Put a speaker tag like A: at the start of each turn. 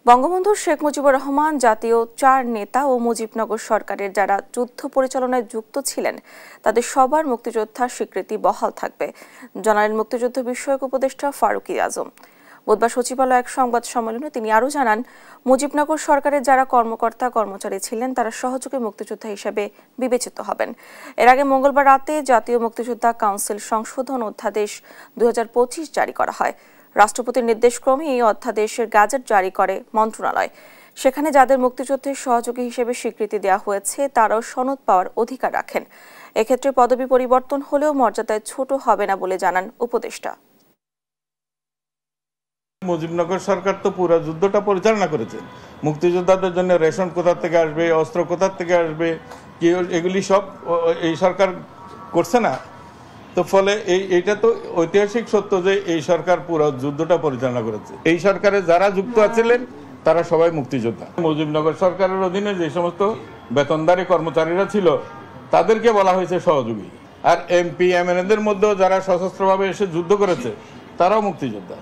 A: বঙ্গবন্ধু শেখ মুজিবুর রহমান জাতীয় ৪ নেতা ও মুজিবনগর সরকারের যারা যুদ্ধ পরিচালনায় যুক্ত ছিলেন তাদের সবার মুক্তিযোদ্ধার স্বীকৃতি বহাল থাকবে, জানালেন মুক্তিযুদ্ধ বিষয়ক উপদেষ্টা ফারুকী আজম। বুধবার সচিবালয়ে এক সংবাদ সম্মেলনে তিনি আরও জানান, মুজিবনগর সরকারের যারা কর্মকর্তা কর্মচারী ছিলেন তারা সহযোগী মুক্তিযোদ্ধা হিসেবে বিবেচিত হবেন। এর আগে মঙ্গলবার রাতে জাতীয় মুক্তিযোদ্ধা কাউন্সিল সংশোধন অধ্যাদেশ ২০২৫ জারি করা হয়। রাষ্ট্রপতির নির্দেশক্রমে এই অধ্যাদেশের গ্যাজেট জারি করে মন্ত্রণালয়। সেখানে যাদের মুক্তিযুদ্ধের সহযোগী হিসেবে স্বীকৃতি দেওয়া হয়েছে তারাও সনদ পাওয়ার অধিকার রাখেন। এক্ষেত্রে পদবি পরিবর্তন হলেও মর্যাদায় ছোট হবে না বলে জানান উপদেষ্টা।
B: মুজিবনগর সরকার তো পুরো যুদ্ধটা পরিচালনা করেছে। মুক্তিযোদ্ধাদের জন্য রেশন কোথা থেকে আসবে, অস্ত্র কোথা থেকে আসবে, কি এগুলি সব এই সরকার করছে না। তো ফলে এইটা তো ঐতিহাসিক সত্য যে এই সরকার পুরো যুদ্ধটা পরিচালনা করেছে। এই সরকারে যারা যুক্ত আছিলেন তারা সবাই মুক্তিযোদ্ধা। মুজিবনগর সরকারের অধীনে যে সমস্ত বেতনদারী কর্মচারীরা ছিল তাদেরকে বলা হয়েছে সহযোগী। আর এমপি এমএনএদের মধ্যেও যারা সশস্ত্রভাবে এসে যুদ্ধ করেছে তারাও মুক্তিযোদ্ধা।